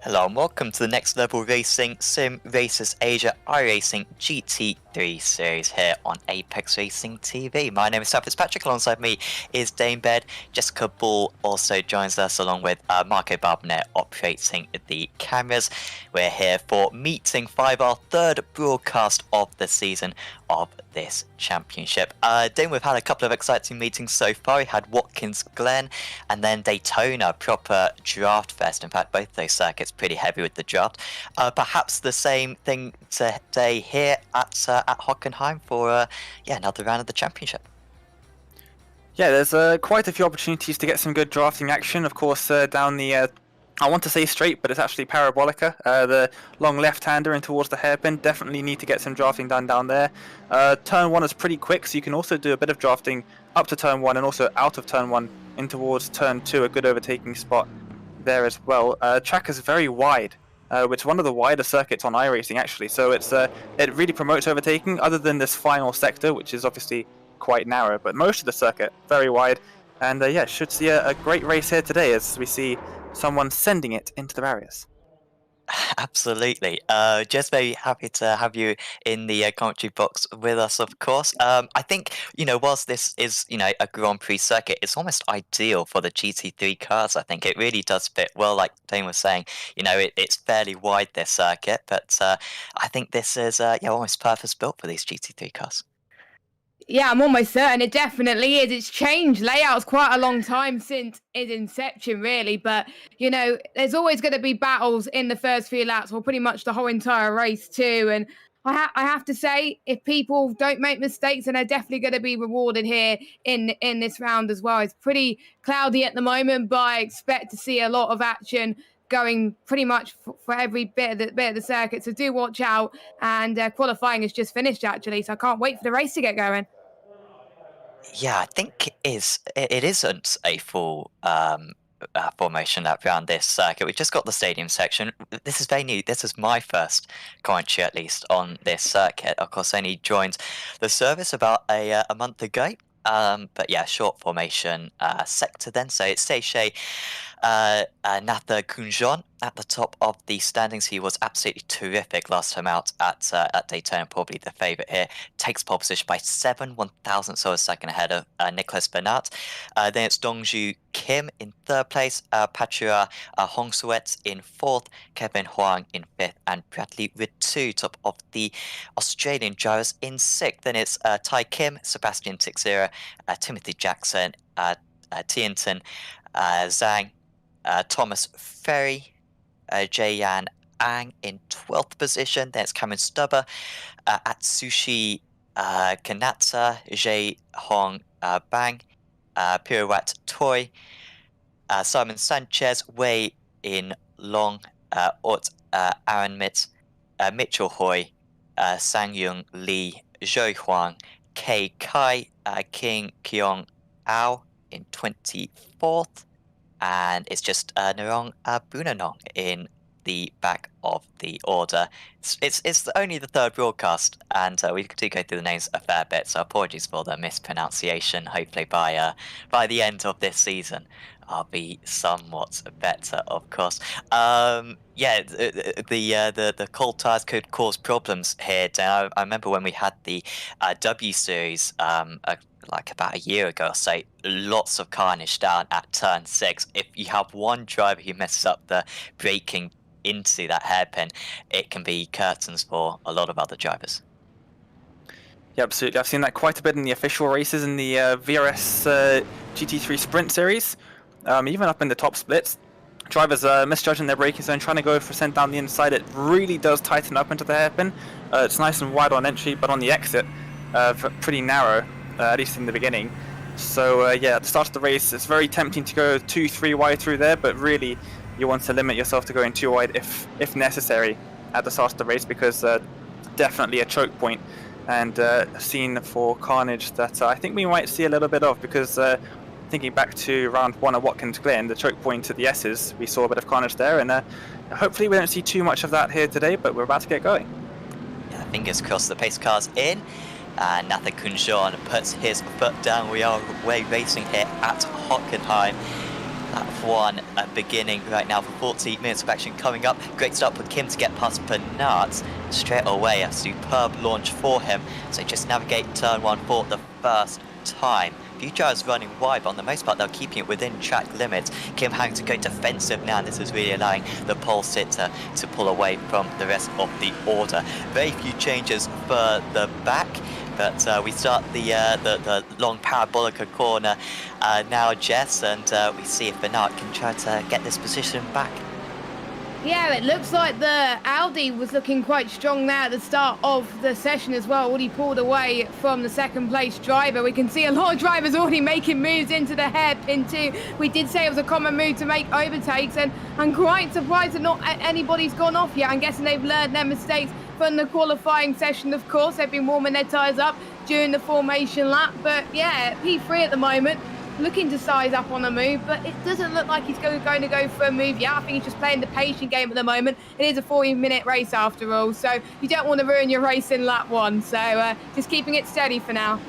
Hello and welcome to the Next Level Racing Sim Racers Asia iRacing GT3 series here on Apex Racing TV. My name is Sam Fitzpatrick, alongside me is Dane Baird. Jessica Ball also joins us along with Marco Barbanet operating the cameras. We're here for Meeting 5, our third broadcast of the season of this championship. Dane, we've had a couple of exciting meetings so far. We had Watkins Glen and then Daytona, proper draft fest. In fact, both those circuits pretty heavy with the draft. Perhaps the same thing today here at Hockenheim for another round of the championship. Yeah, there's quite a few opportunities to get some good drafting action. Of course, down the I want to say straight, but it's actually parabolica. The long left-hander in towards the hairpin. Definitely need to get some drafting done down there. Turn 1 is pretty quick, so you can also do a bit of drafting up to turn 1 and also out of turn 1 in towards turn 2. A good overtaking spot there as well. Track is very wide. It's one of the wider circuits on iRacing actually, so it really promotes overtaking. Other than this final sector, which is obviously quite narrow, but most of the circuit very wide. And should see a great race here today as we see someone sending it into the barriers. Absolutely. Just very happy to have you in the commentary box with us, of course. I think, whilst this is, a Grand Prix circuit, it's almost ideal for the GT3 cars. I think it really does fit well, like Dane was saying. It's fairly wide, this circuit, but I think this is almost purpose-built for these GT3 cars. Yeah, I'm almost certain it definitely is. It's changed layouts quite a long time since its inception, really. But, there's always going to be battles in the first few laps, or pretty much the whole entire race too. And I have to say, if people don't make mistakes, then they're definitely going to be rewarded here in this round as well. It's pretty cloudy at the moment, but I expect to see a lot of action going pretty much for every bit of the circuit. So do watch out. And qualifying has just finished, actually. So I can't wait for the race to get going. Yeah, I think it isn't a full formation lap around this circuit. We've just got the stadium section. This is very new. This is my first commentary, at least, on this circuit. Of course, I only joined the service about a month ago. But yeah, short formation sector then. So it's Seiche Natha Kunjon at the top of the standings. He was absolutely terrific last time out at Daytona, probably the favourite here. Takes pole position by 1,000 of a second ahead of Nicholas Bernat. Then it's Dongju Kim in third place, Patricia Hongsuet in fourth, Kevin Huang in fifth, and Bradley Ritu top of the Australian drivers in sixth. Then it's Tai Kim, Sebastian Tixera, Timothy Jackson, Tianton Zhang, Thomas Ferry, Jayan Ang in 12th position. Then it's Cameron Stubber, Atsushi Kanata, Jay Hong Bang, Pirouette Toy, Simon Sanchez, Wei in Long, Ort Aaron Mitz, Mitchell Hoy, Sang Yung Lee, Zhou Huang, Kei Kai, King Kyong Ao in 24th, and it's just Narong Bunanong in the back of the order. It's only the third broadcast, and we do go through the names a fair bit, so apologies for the mispronunciation. Hopefully by the end of this season I'll be somewhat better, of course. The cold tires could cause problems here. I remember when we had the W Series like about a year ago or so, lots of carnage down at turn 6. If you have one driver who messes up the braking into that hairpin, it can be curtains for a lot of other drivers. Yeah, absolutely. I've seen that quite a bit in the official races in the VRS GT3 Sprint Series. Even up in the top splits, drivers misjudging their braking zone, trying to go for sent down the inside. It really does tighten up into the hairpin. It's nice and wide on entry, but on the exit, pretty narrow, at least in the beginning. So at the start of the race, it's very tempting to go 2-3 wide through there, but really you want to limit yourself to going 2 wide if necessary at the start of the race, because definitely a choke point and a scene for carnage that I think we might see a little bit of, because thinking back to round 1 at Watkins Glen, the choke point at the S's, we saw a bit of carnage there, and hopefully we don't see too much of that here today, but we're about to get going. Yeah, fingers crossed. The pace car's in. Nathan Kunjon puts his foot down. We are away racing here at Hockenheim. Lap 1 beginning right now for 40 minutes of action coming up. Great start for Kim to get past Bernard straight away. A superb launch for him. So just navigate turn 1 for the first time. Few drivers running wide, but on the most part they're keeping it within track limits. Kim having to go defensive now, and this is really allowing the pole sitter to pull away from the rest of the order. Very few changes for the back. But we start the long parabolica corner now, Jess, and we see if Bernard can try to get this position back. Yeah, it looks like the Audi was looking quite strong there at the start of the session as well. Already pulled away from the second place driver. We can see a lot of drivers already making moves into the hairpin too. We did say it was a common move to make overtakes, and I'm quite surprised that not anybody's gone off yet. I'm guessing they've learned their mistakes from the qualifying session. Of course, they've been warming their tyres up during the formation lap. But yeah, P3 at the moment, looking to size up on a move, but it doesn't look like he's going to go for a move yet. I think he's just playing the patient game at the moment. It is a 40-minute race after all, so you don't want to ruin your race in lap 1. So just keeping it steady for now.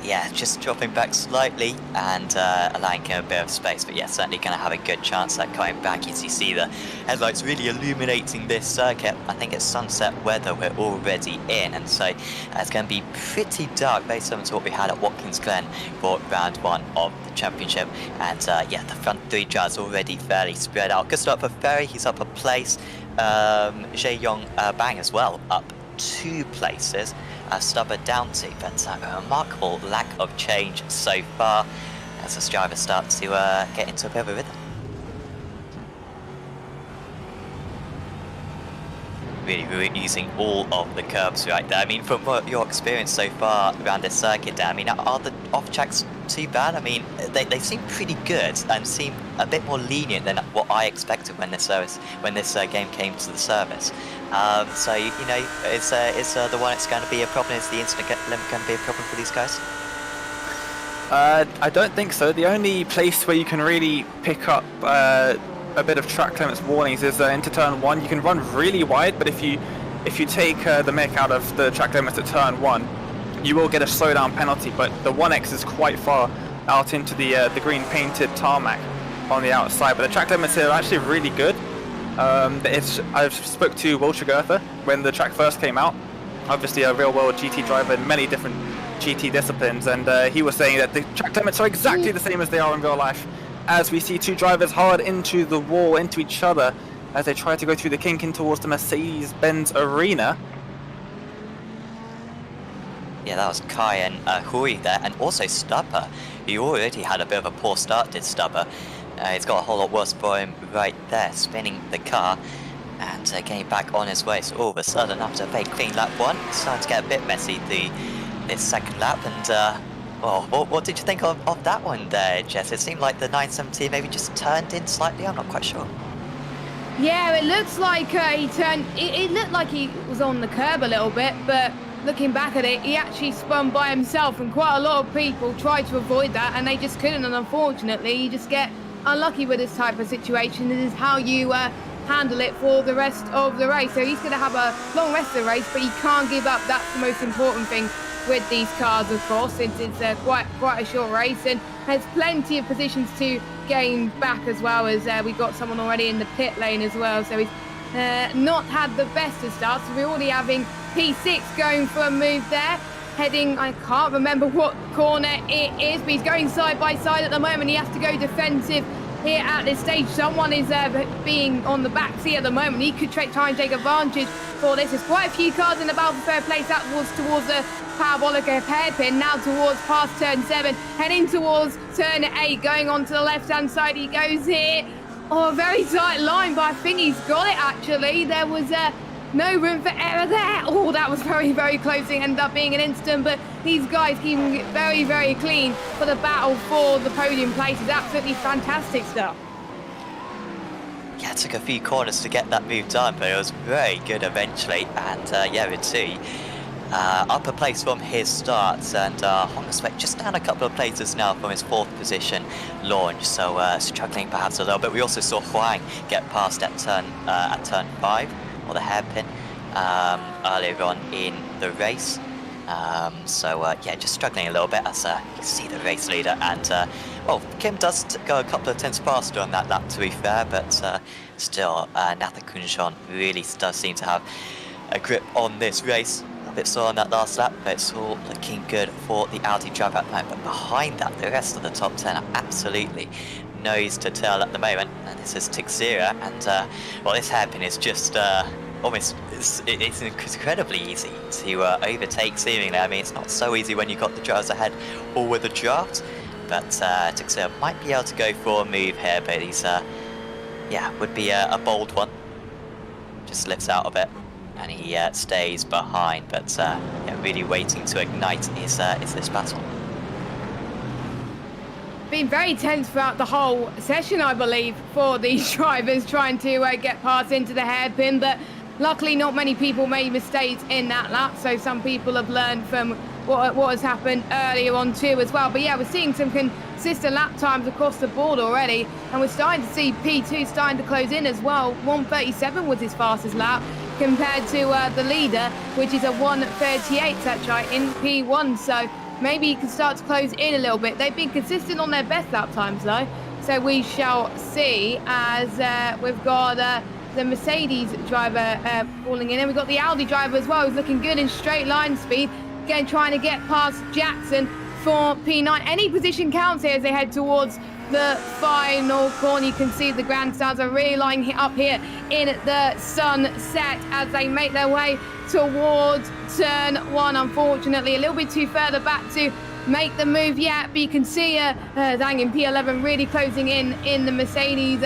Yeah, just dropping back slightly and allowing him a bit of space, but yeah, certainly going to have a good chance at coming back. As you see the headlights really illuminating this circuit. I think it's sunset weather we're already in, and so it's going to be pretty dark based on what we had at Watkins Glen for round 1 of the championship. And yeah, the front 3 drivers already fairly spread out. Good start for Ferry, he's up a place. Jae-Yong Bang as well, up 2 places. Stubber down to, but a remarkable lack of change so far as the drivers start to get into a bit of a rhythm. Really using all of the curbs right there. I mean, from what your experience so far around this circuit, Dan, I mean, are the off tracks too bad? I mean, they seem pretty good and seem a bit more lenient than what I expected when this game came to the service. So you know, is the one it's going to be a problem? Is the incident limit going to be a problem for these guys? I don't think so. The only place where you can really pick up a bit of track limits warnings is into turn 1. You can run really wide, but if you take the mick out of the track limits at turn 1, you will get a slowdown penalty. But the 1X is quite far out into the green painted tarmac on the outside. But the track limits here are actually really good. I spoke to Will Tregertha when the track first came out, obviously a real-world GT driver in many different GT disciplines, and he was saying that the track limits are exactly the same as they are in real life, as we see 2 drivers hard into the wall, into each other, as they try to go through the kink in towards the Mercedes-Benz arena. Yeah, that was Kai and Hui there, and also Stubber. He already had a bit of a poor start, did Stubber. It's got a whole lot worse for him right there, spinning the car and getting back on his way. So all of a sudden, after a very clean lap 1, it's starting to get a bit messy this second lap. And well, what did you think of that one there, Jess? It seemed like the 917 maybe just turned in slightly. I'm not quite sure. Yeah, it looks like he turned. It looked like he was on the curb a little bit, but looking back at it, he actually spun by himself, and quite a lot of people tried to avoid that, and they just couldn't. And unfortunately, you just get unlucky with this type of situation. This is how you handle it for the rest of the race. So he's going to have a long rest of the race, but he can't give up. That's the most important thing with these cars, of course, since it's quite a short race, and has plenty of positions to gain back, as well as we got someone already in the pit lane as well. So he's not had the best of starts. So we're already having P6 going for a move there. Heading, I can't remember what corner it is, but he's going side by side at the moment. He has to go defensive here at this stage. Someone is being on the back seat at the moment. He could try and take advantage for this. There's quite a few cars in the battle for third place. That was towards the parabolica hairpin, now towards past turn 7, heading towards turn 8, going on to the left-hand side. He goes here. Oh, a very tight line, but I think he's got it, actually. There was no room for error there. Oh, that was very, very close. It ended up being an instant, but these guys keeping it very, very clean for the battle for the podium place is absolutely fantastic stuff. Yeah, it took a few corners to get that move done, but it was very good eventually. And yeah, we'd see upper place from his starts, and Honda just down a couple of places now from his 4th position launch, so struggling perhaps a little bit. We also saw Huang get past at turn 5, or the hairpin, earlier on in the race. So yeah, just struggling a little bit as you see the race leader and Well, Kim does go a couple of tenths faster on that lap, to be fair, but still, Nathan Kunjon really does seem to have a grip on this race. A bit slow on that last lap, but it's all looking good for the Audi driver at the moment. But behind that, the rest of the top 10 are absolutely nose to tail at the moment. And this is Tixera, and well, this hairpin is just almost, it's incredibly easy to overtake seemingly. I mean, it's not so easy when you've got the drivers ahead or with a draft, but Tixera might be able to go for a move here, but he's, yeah, would be a bold one. Just lifts out of it, and he stays behind, but yeah, really waiting to ignite is this battle. Been very tense throughout the whole session, I believe, for these drivers trying to get past into the hairpin, but luckily not many people made mistakes in that lap, so some people have learned from what has happened earlier on too as well. But yeah, we're seeing some consistent lap times across the board already, and we're starting to see P2 starting to close in as well. 1:37 was his fastest lap compared to the leader, which is a 1:38, that's right, in P1, so maybe you can start to close in a little bit. They've been consistent on their best lap times though, so we shall see as we've got the Mercedes driver falling in, and we've got the Audi driver as well, who's looking good in straight line speed. Again, trying to get past Jackson for P9. Any position counts here as they head towards the final corner. You can see the grandstands are really lining up here in the sunset as they make their way towards turn 1. Unfortunately, a little bit too further back to make the move yet, but you can see Zhang in P11 really closing in the Mercedes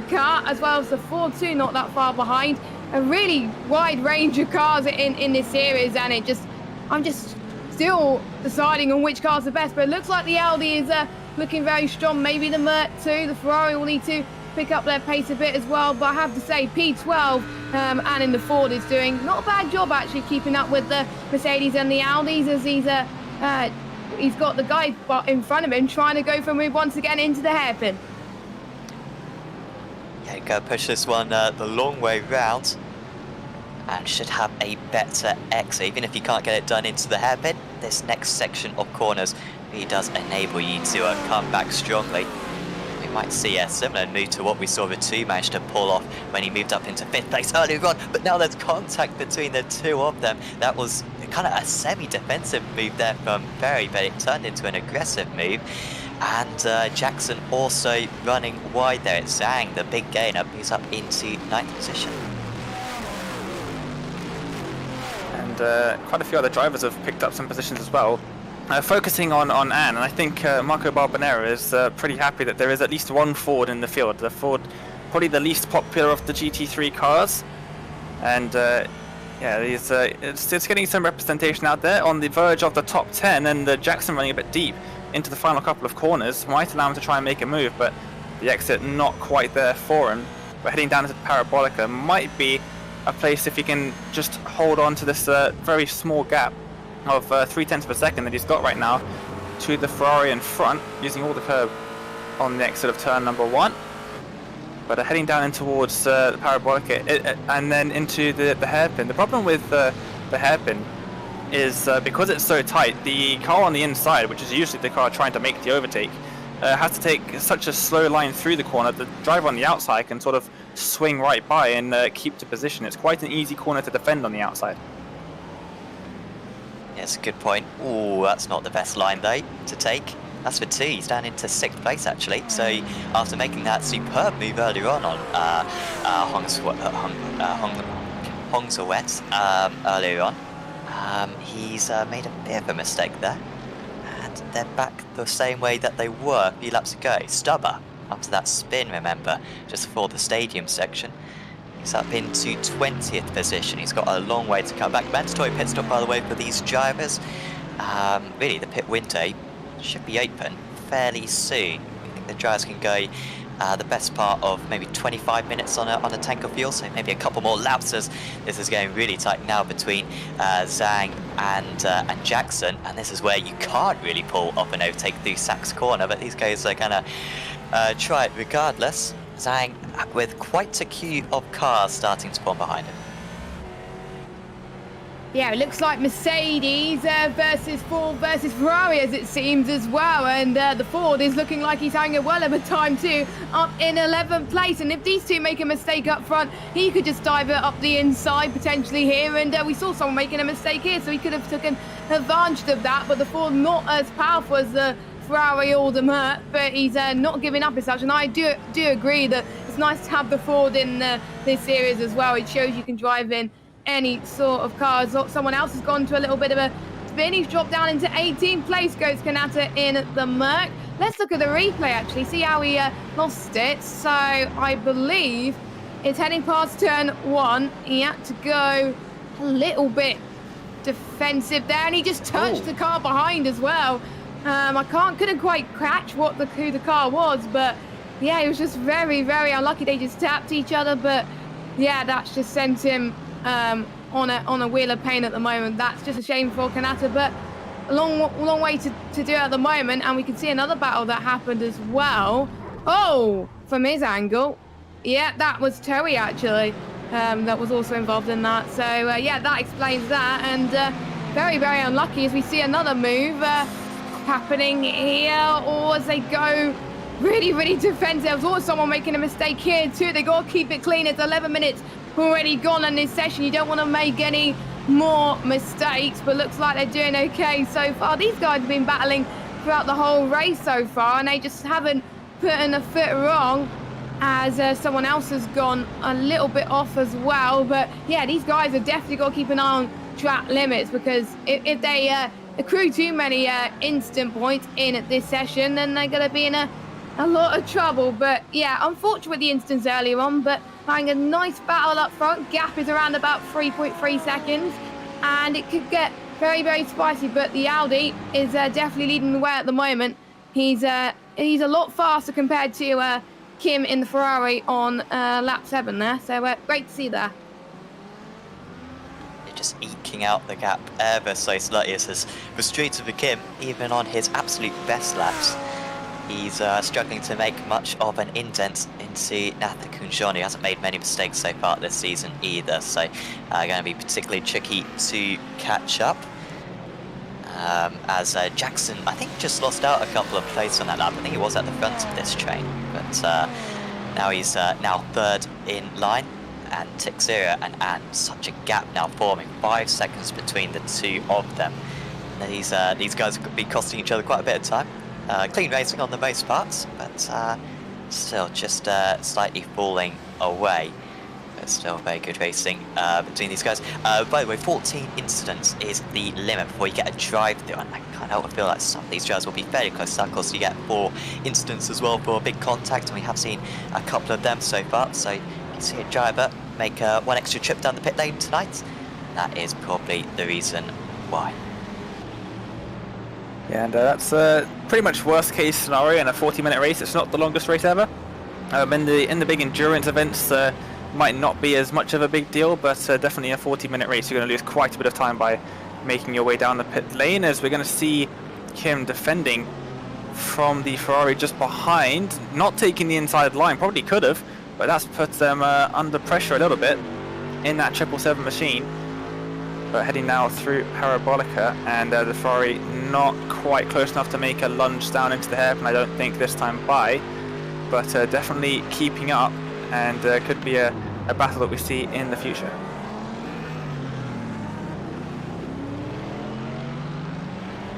car, as well as the 4-2 not that far behind. A really wide range of cars in this series, and I'm just still deciding on which car's the best, but it looks like the Audi is looking very strong. Maybe the Merc too. The Ferrari will need to pick up their pace a bit as well, but I have to say P12 and in the Ford is doing not a bad job actually keeping up with the Mercedes and the Audis, as he's got the guy in front of him trying to go for a move once again into the hairpin. Yeah, go push this one the long way round, and should have a better exit. Even if you can't get it done into the hairpin, this next section of corners really does enable you to come back strongly. We might see a similar move to what we saw Ritu managed to pull off when he moved up into 5th place earlier on, but now there's contact between the two of them. That was kind of a semi-defensive move there from Ferry, but it turned into an aggressive move. And Jackson also running wide there. It's Zhang, the big gainer, moves up into 9th position. And quite a few other drivers have picked up some positions as well. Focusing on Anne, and I think Marco Barbanera is pretty happy that there is at least one Ford in the field. The Ford, probably the least popular of the GT3 cars. And yeah, it's getting some representation out there on the verge of the top 10, and Jackson running a bit deep into the final couple of corners might allow him to try and make a move, but the exit not quite there for him. But heading down into the Parabolica might be a place if he can just hold on to this very small gap of 0.3 of a second that he's got right now to the Ferrari in front, using all the curb on the exit of turn number 1. But heading down in towards the Parabolica and then into the hairpin. The problem with the hairpin is because it's so tight, the car on the inside, which is usually the car trying to make the overtake, has to take such a slow line through the corner. The driver on the outside can sort of swing right by and keep to position. It's quite an easy corner to defend on the outside. Yes, good point. Ooh, that's not the best line though to take. That's for 2. He's down into 6th place actually. So after making that superb move earlier on Hongsawet earlier on, he's made a bit of a mistake there, and they're back the same way that they were a few laps ago. Stubber up to that spin, remember, just before the stadium section. He's up into 20th position. He's got a long way to come back. Mandatory pit stop, by the way, for these drivers. Really, the pit window should be open fairly soon. I think the drivers can go the best part of maybe 25 minutes on a tank of fuel, so maybe a couple more laps, as this is getting really tight now between Zhang and Jackson, and this is where you can't really pull off an overtake through Sachs corner, but these guys are gonna try it regardless. Zhang with quite a queue of cars starting to form behind him. Yeah, it looks like Mercedes versus Ford versus Ferrari, as it seems as well. And the Ford is looking like he's having a well of a time too, up in 11th place. And if these two make a mistake up front, he could just dive it up the inside potentially here. And we saw someone making a mistake here, so he could have taken advantage of that. But the Ford not as powerful as the Ferrari or the Merc, but he's not giving up as such. And I do agree that it's nice to have the Ford in this series as well. It shows you can drive in any sort of cars. Someone else has gone to a little bit of a spin. He's dropped down into 18th place, goes Kanata in the Merc. Let's look at the replay actually, see how he lost it. So I believe it's heading past turn 1. He had to go a little bit defensive there, and he just touched the car behind as well. I couldn't quite catch who the car was, but yeah, it was just very, very unlucky. They just tapped each other, but yeah, that's just sent him on a wheel of pain at the moment. That's just a shame for Kanata, but a long way to do at the moment. And we can see another battle that happened as well. Oh, from his angle, yeah, that was Toei actually that was also involved in that. So yeah, that explains that. And very, very unlucky as we see another move happening here, or as they go really, really defensive. There's also someone making a mistake here too. They got to keep it clean. It's 11 minutes already gone on this session. You don't want to make any more mistakes, but looks like they're doing okay so far. These guys have been battling throughout the whole race so far, and they just haven't put in a foot wrong, as someone else has gone a little bit off as well. But yeah, these guys have definitely got to keep an eye on track limits, because if they accrue too many instant points in this session, then they're going to be in a lot of trouble. But yeah, unfortunate with the instance earlier on, but having a nice battle up front. Gap is around about 3.3 seconds, and it could get very, very spicy. But the Audi is definitely leading the way at the moment. He's a lot faster compared to Kim in the Ferrari on lap 7 there. So great to see that. Just eking out the gap ever so slightly. This is frustrating for Kim, even on his absolute best laps. He's struggling to make much of an indent into Nathan Kunjon, who hasn't made many mistakes so far this season either, so going to be particularly tricky to catch up. As Jackson, I think, just lost out a couple of places on that lap. I think he was at the front of this train, but now he's now third in line, and Tixera and Anne, such a gap now forming, 5 seconds between the two of them. And these guys could be costing each other quite a bit of time. Clean racing on the most parts, but still just slightly falling away. But still very good racing between these guys. By the way, 14 incidents is the limit before you get a drive through, and I kind of feel like some of these drivers will be fairly close to that. Of course, you get 4 incidents as well for a big contact, and we have seen a couple of them so far. So you can see a driver make one extra trip down the pit lane tonight. That is probably the reason why. Yeah, and that's pretty much worst case scenario in a 40-minute race. It's not the longest race ever. In the big endurance events, might not be as much of a big deal, but definitely a 40-minute race, you're going to lose quite a bit of time by making your way down the pit lane, as we're going to see Kim defending from the Ferrari just behind, not taking the inside line. Probably could have, but that's put them under pressure a little bit in that 777 machine. But heading now through Parabolica, and the Ferrari not quite close enough to make a lunge down into the hairpin, I don't think, this time by, but definitely keeping up, and could be a battle that we see in the future.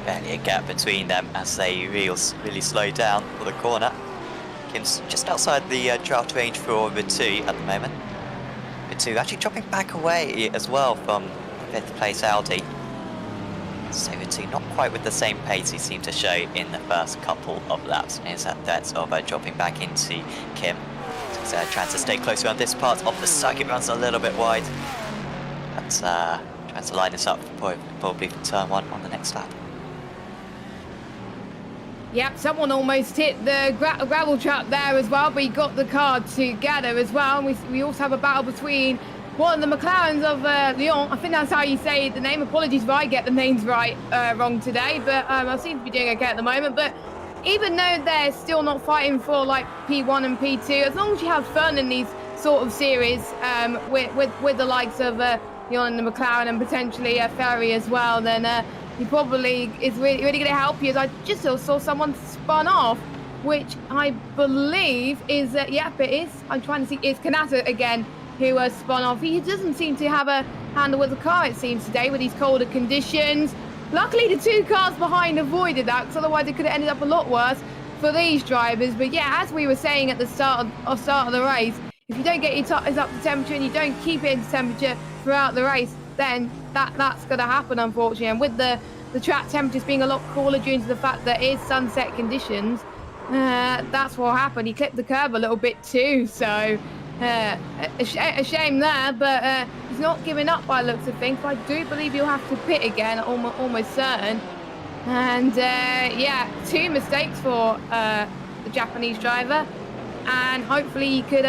Barely a gap between them as they really slow down for the corner. Kim's just outside the draft range for Ritu at the moment. Ritu actually dropping back away as well from 5th place Audi. So Ritu not quite with the same pace he seemed to show in the first couple of laps. And here's that threat of dropping back into Kim. So trying to stay closer on this part of the circuit, runs a little bit wide. But trying to line this up probably for turn 1 on the next lap. Yep, someone almost hit the gravel trap there as well, but he got the car together as well. And we also have a battle between one of the McLarens of Lyon. I think that's how you say the name. Apologies if I get the names wrong today, but I seem to be doing okay at the moment. But even though they're still not fighting for like P1 and P2, as long as you have fun in these sort of series with the likes of you're in the McLaren and potentially a Ferrari as well, then he probably is really going to help you. As I just saw someone spun off, which I believe is, yep, it is. I'm trying to see, it's Kanata again who has spun off. He doesn't seem to have a handle with the car, it seems, today with these colder conditions. Luckily, the 2 cars behind avoided that, because otherwise it could have ended up a lot worse for these drivers. But yeah, as we were saying at the start of the race, if you don't get your tyres up to temperature and you don't keep it into temperature throughout the race, then that's going to happen, unfortunately. And with the track temperatures being a lot cooler due to the fact that it is sunset conditions, that's what happened. He clipped the curb a little bit too, so a shame there, but he's not giving up by the looks of things. But I do believe he'll have to pit again, almost certain. And yeah, 2 mistakes for the Japanese driver, and hopefully he could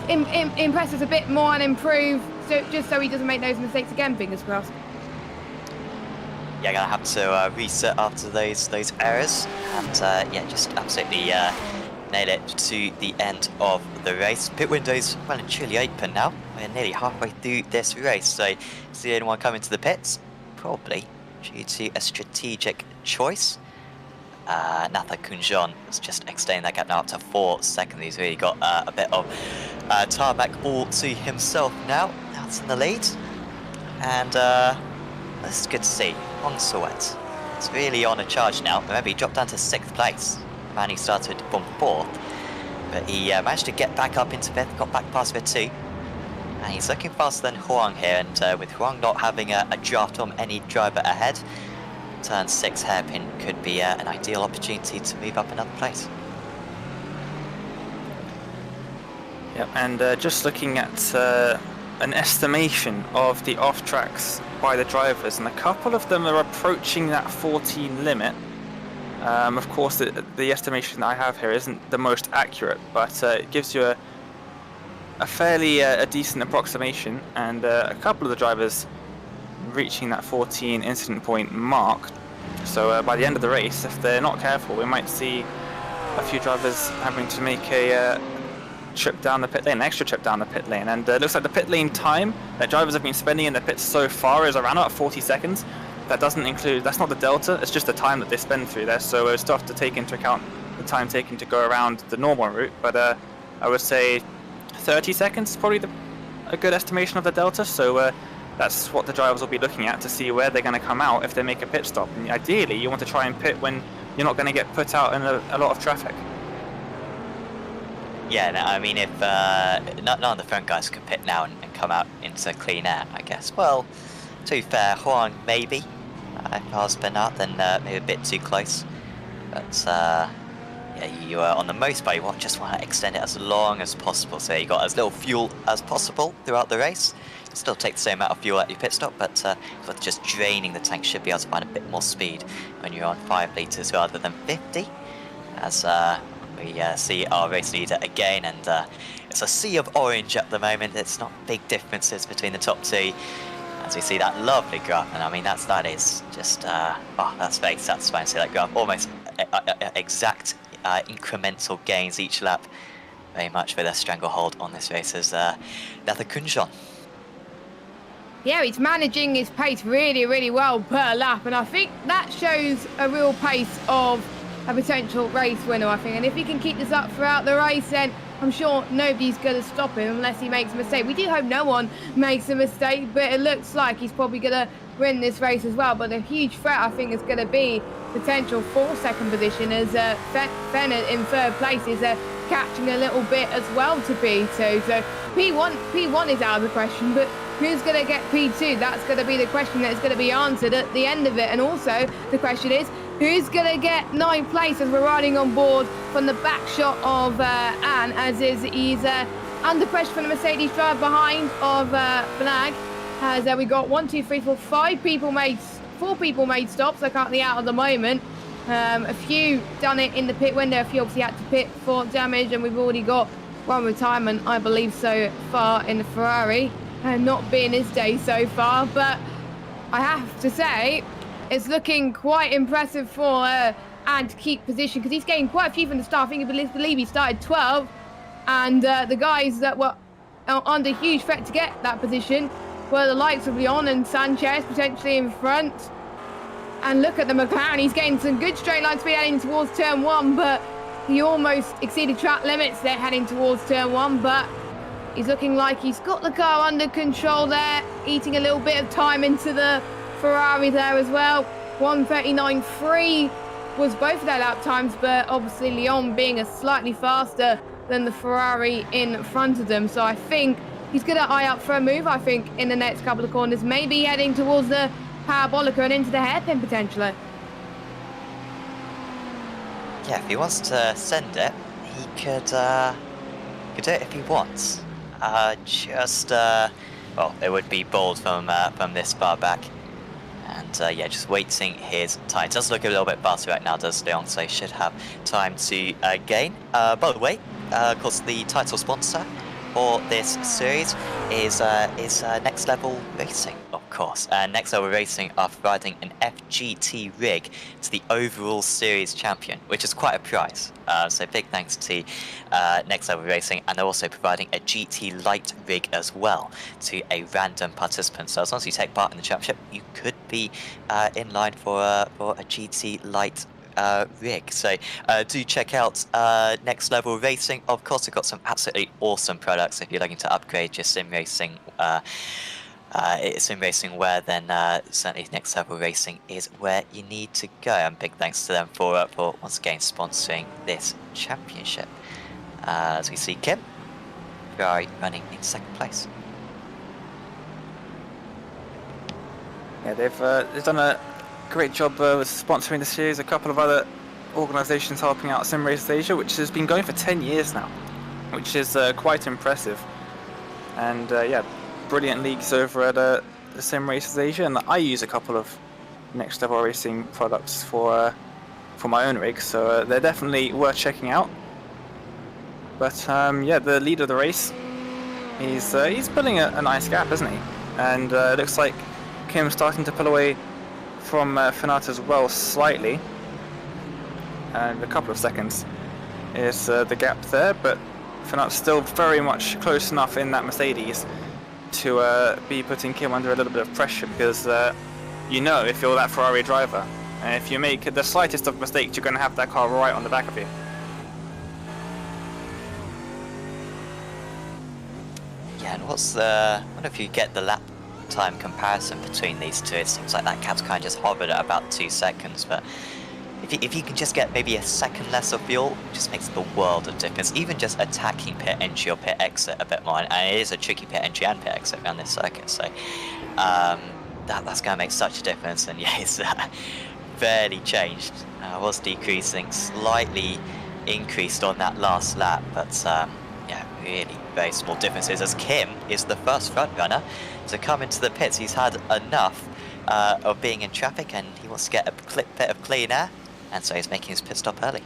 impress us a bit more and improve, just so he doesn't make those mistakes again. Fingers crossed. Yeah, gonna have to reset after those errors, and yeah, just absolutely nail it to the end of the race. Pit window's well and truly open now. We're nearly halfway through this race, so is the only one coming to the pits? Probably due to a strategic choice. Nathan Kunjon has just extending that gap now up to 4 seconds. He's really got a bit of tarmac all to himself now. That's in the lead, and this is good to see. On Sweat, it's really on a charge now. Remember, he dropped down to 6th place. Man, he started from 4th, but he managed to get back up into 5th, got back past 5th too. And he's looking faster than Huang here, and with Huang not having a draft on any driver ahead, turn 6 hairpin could be an ideal opportunity to move up another place. Yep, and just looking at an estimation of the off tracks by the drivers, and a couple of them are approaching that 14 limit. Of course, the estimation I have here isn't the most accurate, but it gives you a fairly a decent approximation, and a couple of the drivers reaching that 14 incident point mark. So by the end of the race, if they're not careful, we might see a few drivers having to make a trip down the pit lane, an extra trip down the pit lane. And it looks like the pit lane time that drivers have been spending in the pits so far is around about 40 seconds. That doesn't include, that's not the delta, it's just the time that they spend through there. So it's tough to take into account the time taken to go around the normal route. But I would say 30 seconds is probably a good estimation of the delta. So that's what the drivers will be looking at to see where they're going to come out if they make a pit stop. And ideally, you want to try and pit when you're not going to get put out in a lot of traffic. Yeah, no, I mean, if none of the front guys can pit now and come out into clean air, I guess. Well, to be fair, Huang maybe. If I was Bernard, then maybe a bit too close. But yeah, you on the most part, you just want to extend it as long as possible, so you got as little fuel as possible throughout the race. Still take the same amount of fuel at your pit stop, but with just draining the tank, should be able to find a bit more speed when you're on 5 litres rather than 50. As we see our race leader again, and it's a sea of orange at the moment. It's not big differences between the top 2. As we see that lovely graph, and I mean that is just oh, that's very satisfying to see that graph. Almost exact incremental gains each lap. Very much with a stranglehold on this race as Nathan Kunjon. Yeah, he's managing his pace really, really well per lap, and I think that shows a real pace of a potential race winner, I think. And if he can keep this up throughout the race, then I'm sure nobody's going to stop him unless he makes a mistake. We do hope no one makes a mistake, but it looks like he's probably going to win this race as well. But the huge threat, I think, is going to be potential 4th position, as Fenner in 3rd place is catching a little bit as well to P2. So P1 is out of the question, but who's going to get P2? That's going to be the question that's going to be answered at the end of it. And also, the question is, who's going to get 9th place, as we're riding on board from the back shot of Anne, as he's under pressure from the Mercedes driver behind of Flag. As we got 1, 2, 3, 4, 5 people made, 4 people made stops, so currently out at the moment. A few done it in the pit window, a few obviously had to pit for damage, and we've already got 1 retirement, I believe, so far in the Ferrari. Not being his day so far, but I have to say, it's looking quite impressive for Anne to keep position, because he's gained quite a few from the start. I think I believe he started 12, and the guys that were under huge threat to get that position, where the likes of Leon and Sanchez potentially in front. And look at the McLaren, he's getting some good straight line speed heading towards turn 1, but he almost exceeded track limits there heading towards turn 1, but he's looking like he's got the car under control there, eating a little bit of time into the Ferrari there as well. 1:39.3 was both of their lap times, but obviously Leon being a slightly faster than the Ferrari in front of them. So I think he's going to eye up for a move, I think, in the next couple of corners, maybe heading towards the Parabolica and into the hairpin potentially. Yeah, if he wants to send it, he could do it if he wants. Well, it would be bold from this far back. And yeah, just waiting his time. It does look a little bit faster right now, does Leon, so he should have time to gain. By the way, of course, the title sponsor for this series is Next Level Racing, of course. Next Level Racing are providing an F-GT rig to the overall series champion, which is quite a prize. So big thanks to Next Level Racing, and they're also providing a GT-Lite rig as well to a random participant. So as long as you take part in the championship, you could be in line for a GT-Lite rig. So do check out Next Level Racing. Of course, we've got some absolutely awesome products. If you're looking to upgrade your sim racing wear, then certainly Next Level Racing is where you need to go. And big thanks to them for once again sponsoring this championship. As we see Kim Ferrari running in second place. Yeah, they've done a great job with sponsoring the series. A couple of other organisations helping out Sim Racers Asia, which has been going for 10 years now, which is quite impressive. And yeah, brilliant leagues over at the Sim Racers Asia, and I use a couple of Next Level Racing products for my own rig, so they're definitely worth checking out. But yeah, the leader of the race, he's pulling a nice gap, isn't he? And it looks like Kim's starting to pull away from Fernat as well, slightly, and a couple of seconds is the gap there, but Fernat's still very much close enough in that Mercedes to be putting Kim under a little bit of pressure, because you know, if you're that Ferrari driver, and if you make the slightest of mistakes, you're going to have that car right on the back of you. Yeah, and I wonder if you get the lap time comparison between these two. It seems like that gap's kind of just hovered at about 2 seconds, but if you can just get maybe a second less of fuel, it just makes the world of difference. Even just attacking pit entry or pit exit a bit more, and it is a tricky pit entry and pit exit around this circuit, so that's going to make such a difference. And yeah, it's barely changed. Was decreasing, slightly increased on that last lap, but yeah, really very small differences, as Kim is the first front runner to come into the pits. He's had enough of being in traffic, and he wants to get a bit of clean air, and so he's making his pit stop early.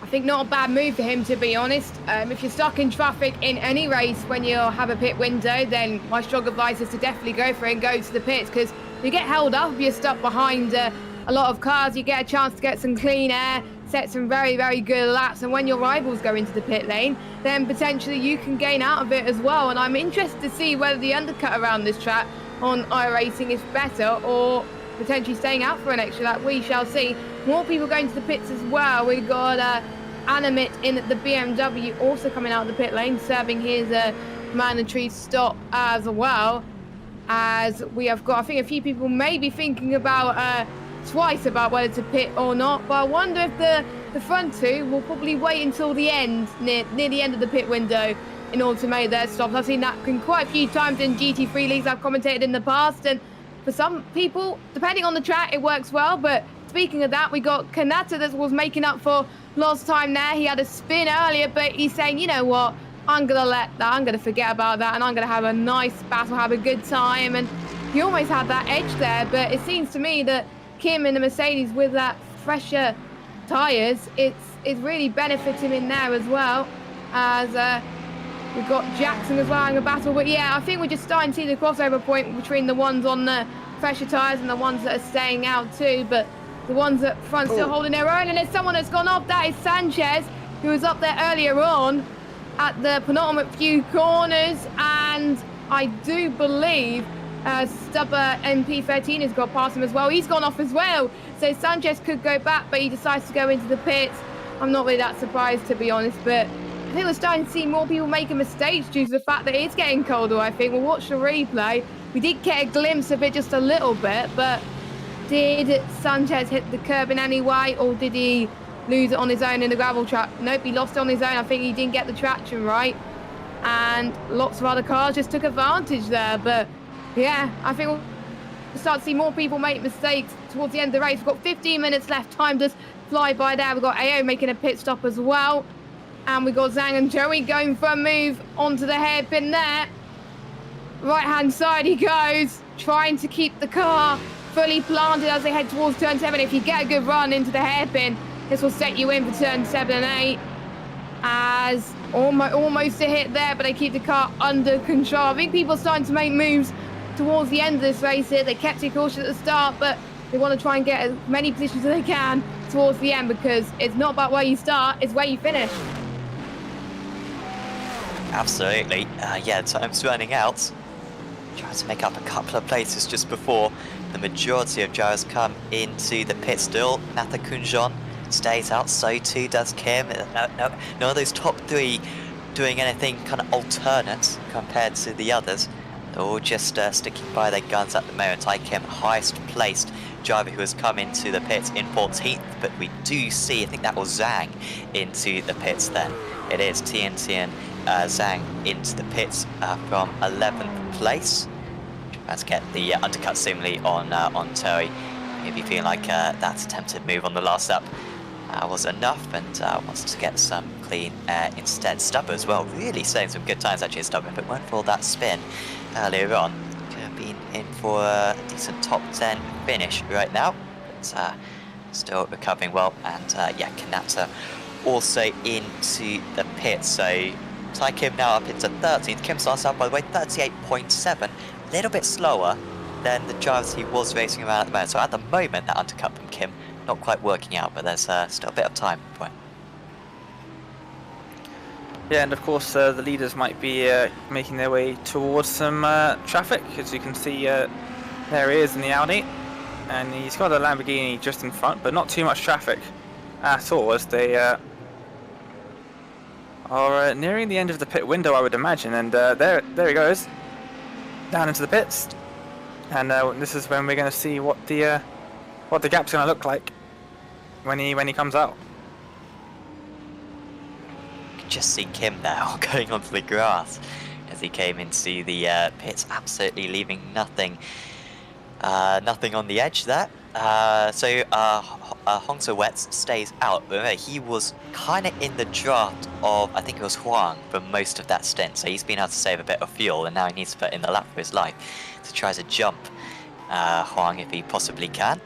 I think not a bad move for him, to be honest. If you're stuck in traffic in any race when you have a pit window, then my strong advice is to definitely go for it and go to the pits, because you get held up if you're stuck behind a lot of cars. You get a chance to get some clean air, set some very, very good laps, and when your rivals go into the pit lane, then potentially you can gain out of it as well. And I'm interested to see whether the undercut around this track on iRacing is better, or potentially staying out for an extra lap. We shall see. More people going to the pits as well. We've got Animate in the BMW also coming out of the pit lane, serving his mandatory stop as well. As we have got, I think a few people may be thinking about twice about whether to pit or not, but I wonder if the front two will probably wait until the end, near the end of the pit window, in order to make their stops. I've seen that quite a few times in GT3 leagues I've commentated in the past, and for some people, depending on the track, it works well. But speaking of that, we got Kanata that was making up for lost time there. He had a spin earlier, but he's saying, you know what, I'm gonna forget about that, and I'm gonna have a nice battle, have a good time. And he almost had that edge there, but it seems to me that Kim in the Mercedes with that fresher tyres, it's really benefiting in there as well. As we've got Jackson as well having a battle. But yeah, I think we're just starting to see the crossover point between the ones on the fresher tyres and the ones that are staying out too. But the ones at front still holding their own. And there's someone that's gone off. That is Sanchez, who was up there earlier on. at the penultimate few corners, and I do believe Stubber MP13 has got past him as well. He's gone off as well, so Sanchez could go back, but he decides to go into the pits. I'm not really that surprised, to be honest, but I think we're starting to see more people making mistakes due to the fact that it's getting colder, I think. We'll watch the replay. We did get a glimpse of it just a little bit, but did Sanchez hit the curb in any way, or did he lose it on his own in the gravel track? Nope, he lost it on his own. I think he didn't get the traction right, and lots of other cars just took advantage there. But yeah, I think we'll start to see more people make mistakes towards the end of the race. We've got 15 minutes left. Time does fly by there. We've got AO making a pit stop as well, and we've got Zhang and Joey going for a move onto the hairpin there. Right hand side he goes, trying to keep the car fully planted as they head towards turn 7. If you get a good run into the hairpin, this will set you in for turn 7 and 8. As almost a hit there, but they keep the car under control. I think people are starting to make moves towards the end of this race here. They kept it cautious at the start, but they want to try and get as many positions as they can towards the end, because it's not about where you start, it's where you finish. Absolutely. Yeah, time's running out. Trying to make up a couple of places just before the majority of drivers come into the pit still. Natha Kunjon stays out, so too does Kim. None of those top three doing anything kind of alternate compared to the others. They're all just sticking by their guns at the moment. Kim, highest placed driver who has come into the pits in 14th, but we do see, I think that was Zhang into the pits then. It is TNT and Zhang into the pits from 11th place. Let's get the undercut seemingly on Terry. Maybe feeling like that attempted move on the last lap was enough, and wants to get some clean air instead. Stubber as well, really saying some good times actually. Stubber, if it weren't for that spin earlier on, could have been in for a decent top 10 finish right now. But still recovering well, and yeah, Kanata also into the pit. So Ty Kim now up into 13th. Kim starts out, by the way, 38.7, a little bit slower than the drivers he was racing around at the moment. So at the moment, that undercut from Kim not quite working out, but there's still a bit of time for it. Yeah, and of course the leaders might be making their way towards some traffic. As you can see, there he is in the Audi, and he's got a Lamborghini just in front, but not too much traffic at all, as they are nearing the end of the pit window, I would imagine. And there he goes down into the pits, and this is when we're going to see what the gap's going to look like when he comes out. Just see Kim now going onto the grass as he came into the pits, absolutely leaving nothing on the edge there. So Hong So-Wet stays out. Remember, he was kind of in the draft of, I think it was Huang, for most of that stint, so he's been able to save a bit of fuel, and now he needs to put in the lap for his life to try to jump Huang if he possibly can.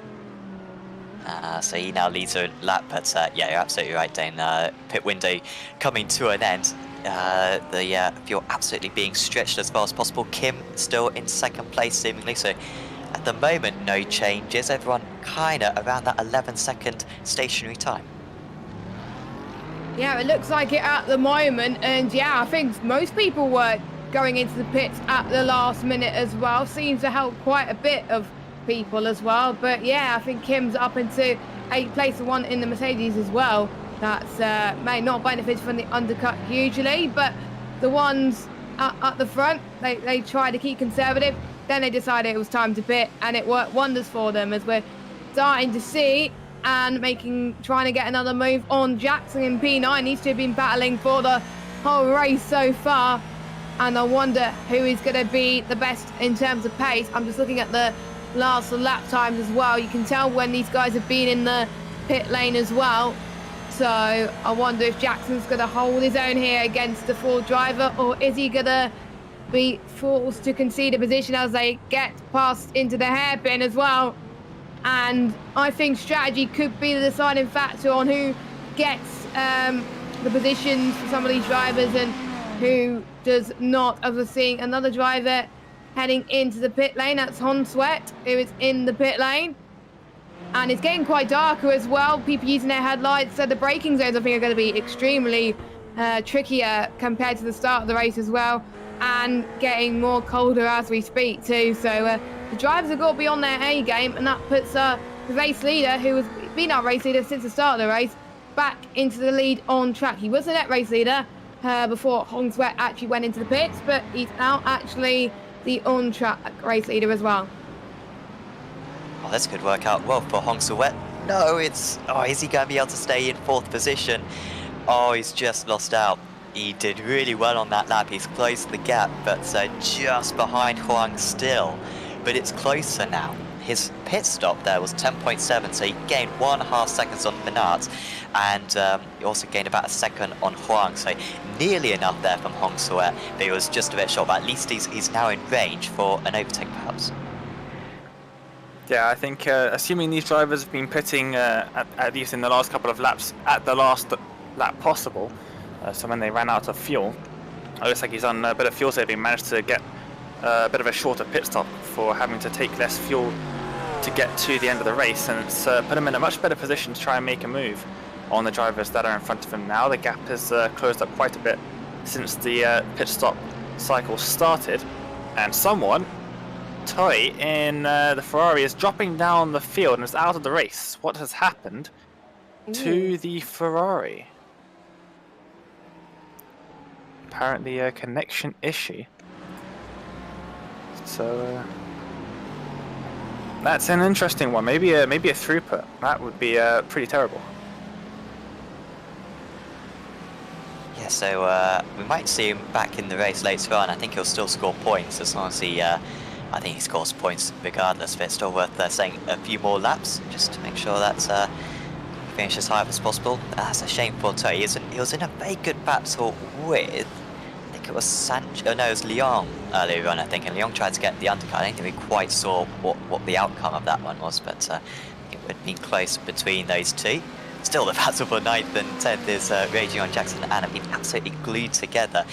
So he now leads a lap, but yeah, you're absolutely right, Dane. Pit window coming to an end. The fuel absolutely being stretched as far as possible. Kim still in second place, seemingly. So at the moment, no changes. Everyone kind of around that 11-second stationary time. Yeah, it looks like it at the moment. And yeah, I think most people were going into the pits at the last minute as well. Seems to help quite a bit of people as well. But yeah, I think Kim's up into 8th place and one in the Mercedes as well. That's may not benefit from the undercut hugely, but the ones at the front, they try to keep conservative. Then they decided it was time to pit, and it worked wonders for them, as we're starting to see and trying to get another move on Jackson in P9. These two have been battling for the whole race so far, and I wonder who is going to be the best in terms of pace. I'm just looking at the last lap times as well. You can tell when these guys have been in the pit lane as well. So I wonder if Jackson's going to hold his own here against the Ford driver, or is he going to be forced to concede a position as they get past into the hairpin as well. And I think strategy could be the deciding factor on who gets the positions for some of these drivers and who does not. As we're seeing another driver heading into the pit lane, that's Hon Sweat, who is in the pit lane. And it's getting quite darker as well. People using their headlights, so the braking zones I think are going to be extremely trickier compared to the start of the race as well, and getting more colder as we speak too. So the drivers have got to be on their A game, and that puts the race leader, who has been our race leader since the start of the race, back into the lead on track. He was the net race leader before Hong Sweat actually went into the pits, but he's now actually the on-track race leader as well. Oh, this could work out well for Hong Sweat. No, is he going to be able to stay in 4th position? Oh, he's just lost out. He did really well on that lap. He's closed the gap, but just behind Huang still. But it's closer now. His pit stop there was 10.7, so he gained 1.5 seconds on Minardi, and he also gained about a second on Huang, so nearly enough there from Hong Sweat, but he was just a bit short, but at least he's now in range for an overtake perhaps. Yeah, I think assuming these drivers have been pitting at least in the last couple of laps at the last lap possible, so when they ran out of fuel, it looks like he's on a bit of fuel saving, managed to get a bit of a shorter pit stop for having to take less fuel to get to the end of the race, and it's put him in a much better position to try and make a move on the drivers that are in front of him now. The gap has closed up quite a bit since the pit stop cycle started, and someone, Toy in the Ferrari, is dropping down the field and is out of the race. What has happened to the Ferrari? Apparently a connection issue. So that's an interesting one. Maybe a throughput. That would be pretty terrible. Yeah, so we might see him back in the race later on. I think he'll still score points as long as he. I think he scores points regardless. But it's still worth saying a few more laps just to make sure that he finishes as high up as possible. That's a shame for Toy. He was in a very good battle with. It was Sanctioned, no, it was Lyon earlier on, I think, and Lyon tried to get the undercut. I don't think we quite saw what the outcome of that one was, but it would have been close between those two. Still, the battle for 9th and 10th is raging on Jackson and Anne have been absolutely glued together.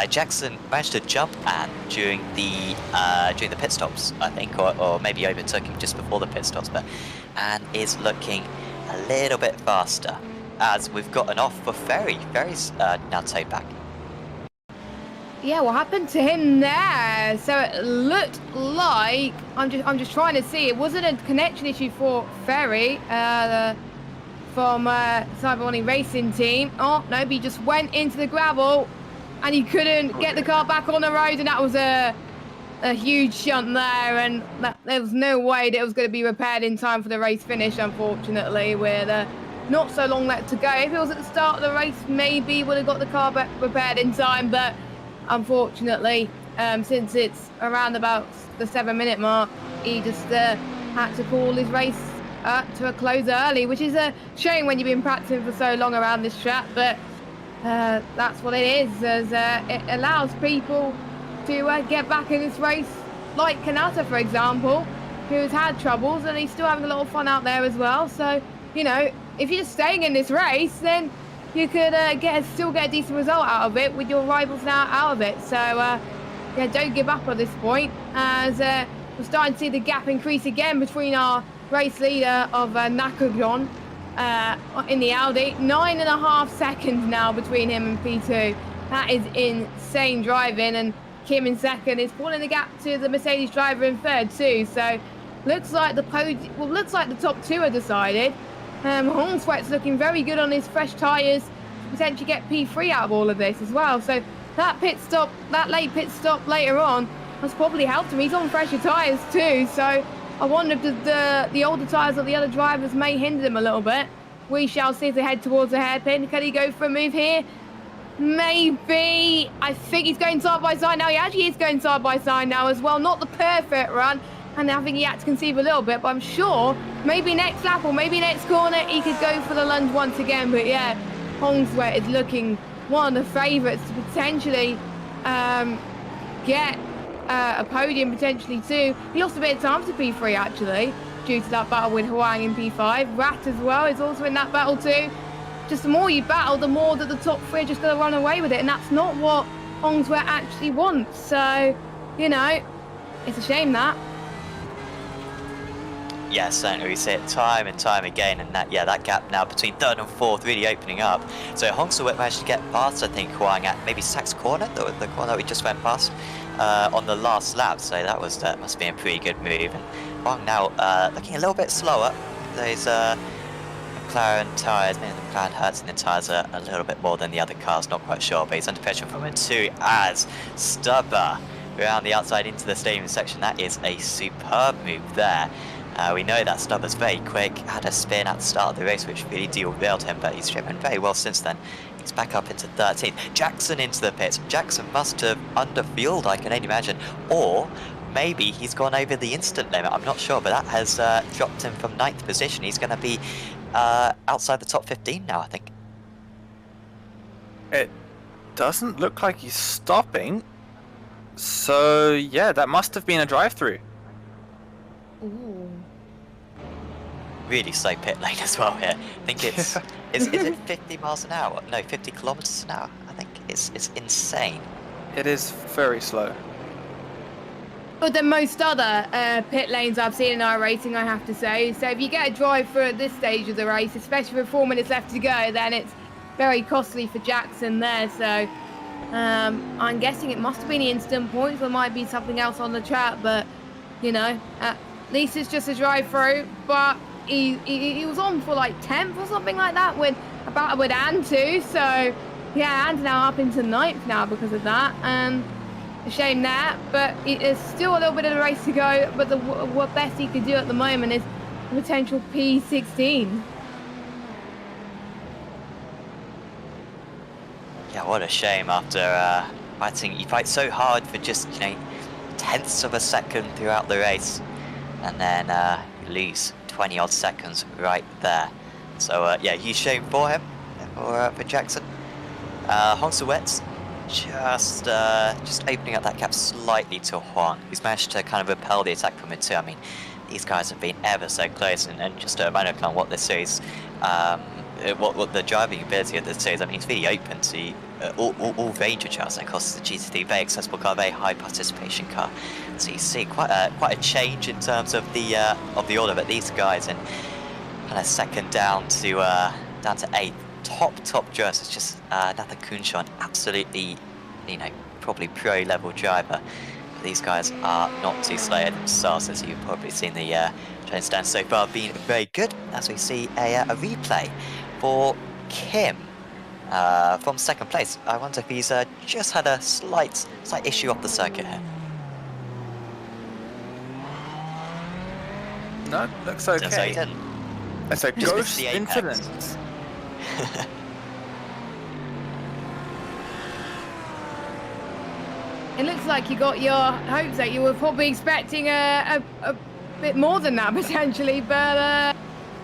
Jackson managed to jump Anne during the pit stops, I think, or maybe overtook him just before the pit stops, but Anne is looking a little bit faster, as we've got an off for Ferry. Ferry's now towed back. Yeah, what happened to him there? So it looked like, I'm just trying to see, it wasn't a connection issue for Ferry from Cybermoney Racing Team. Oh no, he just went into the gravel and he couldn't get the car back on the road, and that was a huge shunt there, and there was no way that it was going to be repaired in time for the race finish, unfortunately, with not so long left to go. If it was at the start of the race, maybe he would have got the car repaired in time, but unfortunately, since it's around about the 7-minute mark, he just had to call his race to a close early, which is a shame when you've been practicing for so long around this track, but that's what it is, as it allows people to get back in this race, like Kanata, for example, who's had troubles, and he's still having a lot of fun out there as well. So, you know, if you're just staying in this race, then you could still get a decent result out of it with your rivals now out of it. So, yeah, don't give up at this point, as we're starting to see the gap increase again between our race leader of Nakagon in the Audi. 9.5 seconds now between him and P2. That is insane driving, and Kim in second is pulling the gap to the Mercedes driver in third too. So, looks like the top two are decided. Hong Sweat's looking very good on his fresh tyres to potentially get P3 out of all of this as well. So that late pit stop later on has probably helped him. He's on fresher tyres too, so I wonder if the older tyres of the other drivers may hinder him a little bit. We shall see as they head towards the hairpin. Can he go for a move here? Maybe. I think he's going side by side now. He actually is going side by side now as well. Not the perfect run, and I think he had to conceive a little bit, but I'm sure maybe next lap or maybe next corner he could go for the lunge once again. But yeah, Hong Sweat is looking one of the favourites to potentially get a podium potentially too. He lost a bit of time to P3 actually due to that battle with Huang in P5. Rat as well is also in that battle too. Just the more you battle, the more that the top three are just going to run away with it, and that's not what Hong Sweat actually wants. So, you know, it's a shame that. Yeah, certainly we see it time and time again, and that gap now between third and fourth really opening up. So Hongsu managed to get past, I think, Huang at maybe Sachs corner, the corner we just went past on the last lap. So that must be a pretty good move. And Huang now looking a little bit slower. Those McLaren tyres, maybe the McLaren hurts in the tyres a little bit more than the other cars. Not quite sure, but he's under pressure from it too as Stubber around the outside into the stadium section. That is a superb move there. We know that Stubber's very quick, had a spin at the start of the race which really derailed him, but he's driven very well since then. He's back up into 13th. Jackson into the pits. Jackson must have underfueled, I can only imagine, or maybe he's gone over the instant limit. I'm not sure, but that has dropped him from 9th position. He's going to be outside the top 15 now, I think. It doesn't look like he's stopping. So, yeah, that must have been a drive-through. Ooh. Really slow pit lane as well here. I think it's is it 50 miles an hour? No, 50 kilometers an hour. I think it's insane. It is very slow. But than most other pit lanes I've seen in iRacing, I have to say. So if you get a drive through at this stage of the race, especially with 4 minutes left to go, then it's very costly for Jackson there. So I'm guessing it must have been the instant points. There might be something else on the track, but you know, at least it's just a drive through. But he was on for like 10th or something like that with Antu. So yeah, Antu now up into 9th now because of that. A shame that, but there's still a little bit of the race to go. But what best he could do at the moment is a potential P16. Yeah, what a shame after you fight so hard for just, you know, tenths of a second throughout the race, and then you lose 20 odd seconds right there. So yeah, huge shame for him, for Jackson. Hongsu just opening up that gap slightly to Huang, who's managed to kind of repel the attack from it too. I mean, these guys have been ever so close, and just a reminder on what this series, what the driving ability of this series, I mean, it's really open to all range of cars. Of course, the GT3, very accessible car, very high participation car. So you see quite a change in terms of the order. But these guys, in kind of second down to 8th, top dress. It's just Nathan Kunshon, absolutely, you know, probably pro level driver. But these guys are not too slow themselves, as you've probably seen the train stand so far being very good. As we see a replay for Kim from second place. I wonder if he's just had a slight issue off the circuit here. No, looks okay. So he didn't. It's a Just ghost the apex. incident. It looks like you got your hopes that you were probably expecting a bit more than that potentially, but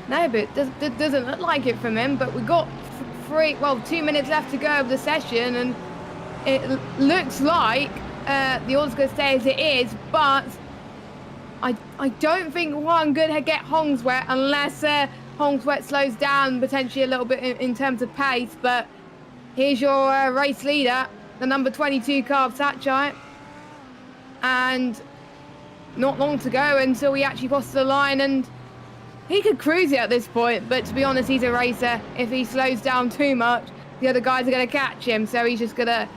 no, but it doesn't look like it from him. But we've got 2 minutes left to go of the session, and it looks like the order's going to stay as it is, but I don't think Huang could get Hongswet unless Hongswet slows down potentially a little bit in terms of pace. But here's your race leader, the number 22 car of Satchai, and not long to go until we actually cross the line, and he could cruise it at this point, but to be honest, he's a racer. If he slows down too much, the other guys are going to catch him, so he's just going to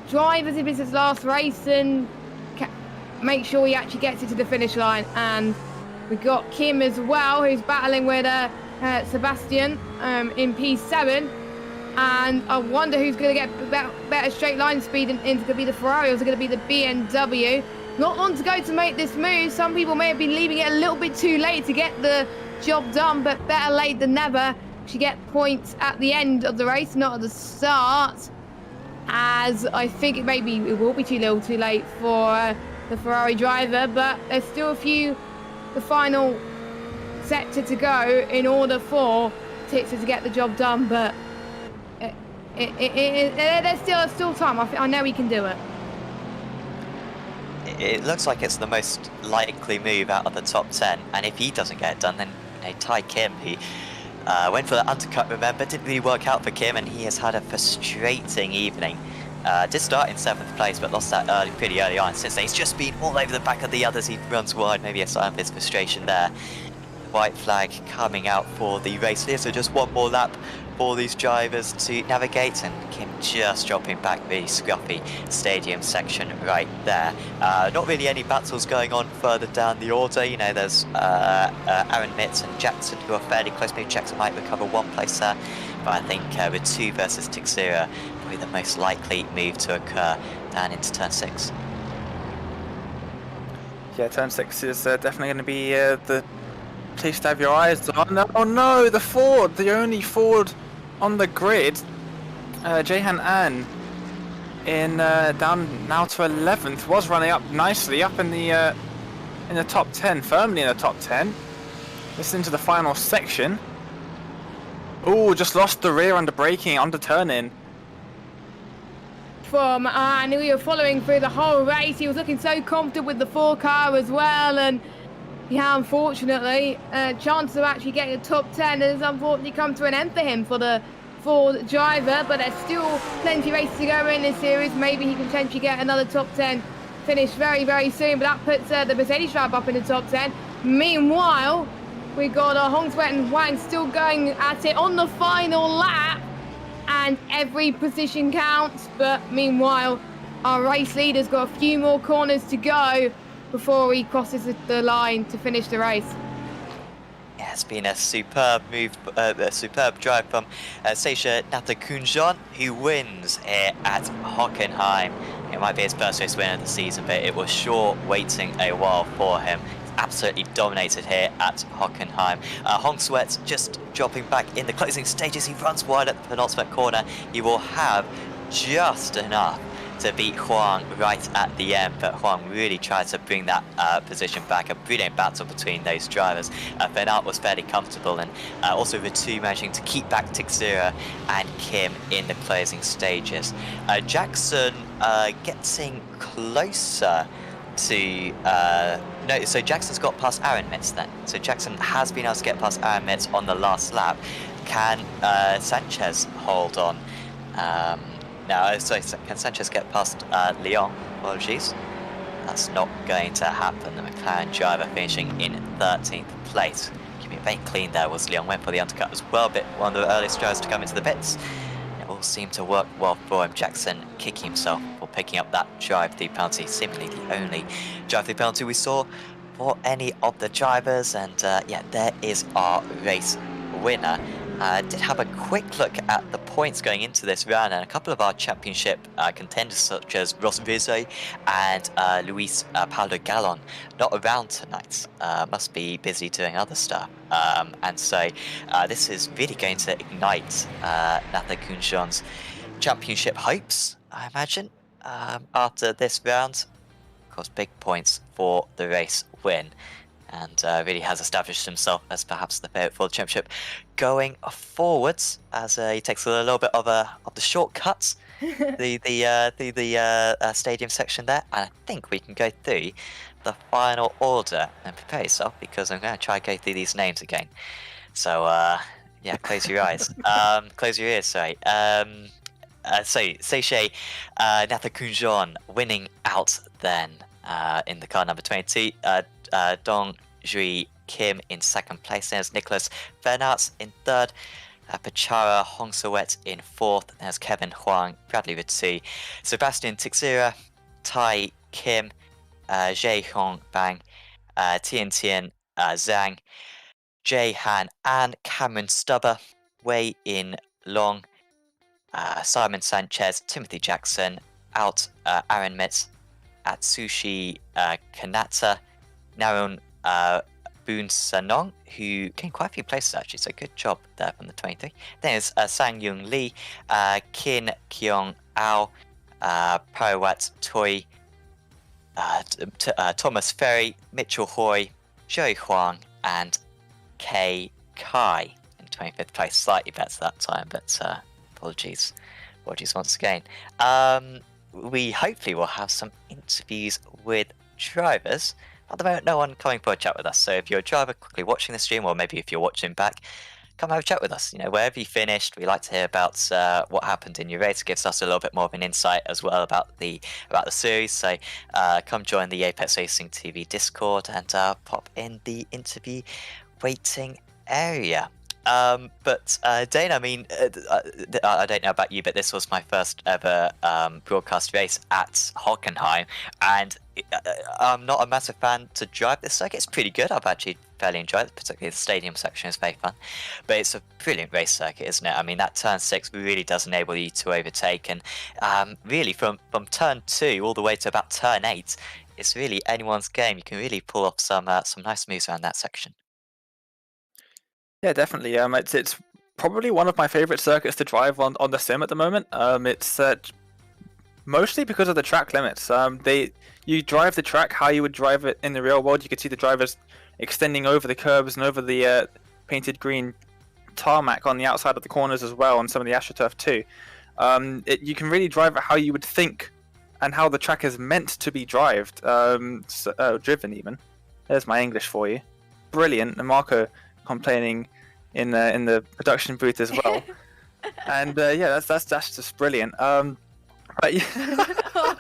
drive as if it's his last race and make sure he actually gets it to the finish line. And we've got Kim as well, who's battling with Sebastian in P7. And I wonder who's going to get better straight line speed, and is it going to be the Ferrari or is it going to be the BMW? Not long to go to make this move. Some people may have been leaving it a little bit too late to get the job done, but better late than never. She get points at the end of the race, not at the start, as I think it will be too little too late for the Ferrari driver, but there's still the final sector to go in order for Titzer to get the job done, but there's still time. I know he can do it. It looks like it's the most likely move out of the top 10, and if he doesn't get it done, then Tai Kim, he went for the undercut, remember, didn't really work out for Kim, and he has had a frustrating evening did start in 7th place, but lost that pretty early on. Since he's just been all over the back of the others, he runs wide. Maybe a sign of his frustration there. White flag coming out for the race here, so just one more lap for these drivers to navigate, and Kim just dropping back the scruffy stadium section right there. Not really any battles going on further down the order. You know, there's Aaron Mitz and Jackson who are fairly close. Maybe Jackson might recover one place there, but I think with 2 versus Tixera, probably the most likely move to occur down into turn 6. Yeah, turn 6 is definitely going to be the place to have your eyes on. Oh no, the Ford, the only Ford on the grid. Jahan An in down now to 11th, was running up nicely, up in the top 10, firmly in the top 10. This is into the final section. Oh, just lost the rear under braking, under turning. From and we were following through the whole race. He was looking so confident with the 4 car as well, and yeah, unfortunately, chances of actually getting a top 10 has unfortunately come to an end for him, for the Ford driver, but there's still plenty of races to go in this series. Maybe he can potentially get another top 10 finish very, very soon, but that puts the Mercedes driver up in the top 10. Meanwhile, we got Hong Sweat and Wang still going at it on the final lap, and every position counts, but meanwhile, our race leader's got a few more corners to go before he crosses the line to finish the race. Yeah, it's been a superb move, a superb drive from Seisha Natakunjan, who wins here at Hockenheim. It might be his first race win of the season, but it was sure waiting a while for him. He's absolutely dominated here at Hockenheim. Hong Sweat just dropping back in the closing stages. He runs wide at the penultimate corner. He will have just enough to beat Huang right at the end, but Huang really tried to bring that position back. A brilliant battle between those drivers. Bernard was fairly comfortable, and also the two managing to keep back Tixera and Kim in the closing stages. Jackson getting closer to no, so Jackson's got past Aaron Mitz then. So Jackson has been able to get past Aaron Mitz on the last lap. Can Sanchez hold on? No, sorry, can Sanchez get past Leon? Apologies. That's not going to happen. The McLaren driver finishing in 13th place. Keeping it very clean there was Leon. Went for the undercut as well, but one of the earliest drivers to come into the pits. It all seemed to work well for him. Jackson kicking himself for picking up that drive-through penalty. Seemingly the only drive-through penalty we saw for any of the drivers. And yeah, there is our race winner. Did have a quick look at the points going into this round, and a couple of our championship contenders such as Ross Rizzo and Luis Paulo Gallon not around tonight. Must be busy doing other stuff. And so this is really going to ignite Nathan Kunjan's championship hopes, I imagine, after this round. Of course, big points for the race win. And really has established himself as perhaps the favourite for the championship going forwards, as he takes a little bit of the shortcuts, the stadium section there. And I think we can go through the final order, and prepare yourself because I'm going to try to go through these names again. So yeah, close your eyes, close your ears. Sorry. So Seisha Nathakunjan winning out then in the car number 22. Dong Jui Kim in second place. There's Nicholas Bernards in third. Pachara Hongsawet in fourth. There's Kevin Huang, Bradley Ritsu, Sebastian Tixera, Tai Kim, Jay Hong Bang, Tian Tian Zhang, Jay Han and Cameron Stubber, Wei In Long, Simon Sanchez, Timothy Jackson, out Aaron Mitz, Atsushi Kanata, Narun Boon Sanong, who gained quite a few places actually, so good job there from the 23. Then there's Sang Yung Lee, Kin Kyung Ao, Parawat Toi, Thomas Ferry, Mitchell Hoy, Joey Huang, and Kei Kai in 25th place. Slightly better that time, but apologies once again. We hopefully will have some interviews with drivers. At the moment, no one coming for a chat with us, so if you're a driver quickly watching the stream, or maybe if you're watching back, come have a chat with us. Wherever you finished, we like to hear about what happened in your race. It gives us a little bit more of an insight as well about the series. So come join the Apex Racing TV Discord and pop in the interview waiting area. But Dana, I mean, I don't know about you, but this was my first ever broadcast race at Hockenheim, and I'm not a massive fan to drive this circuit. It's pretty good. I've actually fairly enjoyed it, particularly the stadium section is very fun. But it's a brilliant race circuit, isn't it? I mean, that turn 6 really does enable you to overtake, and really from turn 2 all the way to about turn 8, it's really anyone's game. You can really pull off some nice moves around that section. Yeah, definitely. It's probably one of my favorite circuits to drive on the sim at the moment. It's mostly because of the track limits. You drive the track how you would drive it in the real world. You can see the drivers extending over the curbs and over the painted green tarmac on the outside of the corners as well, and some of the AstroTurf too. You can really drive it how you would think and how the track is meant to be driven even. There's my English for you. Brilliant. And Marco complaining in the production booth as well. And yeah, that's just brilliant. But yeah.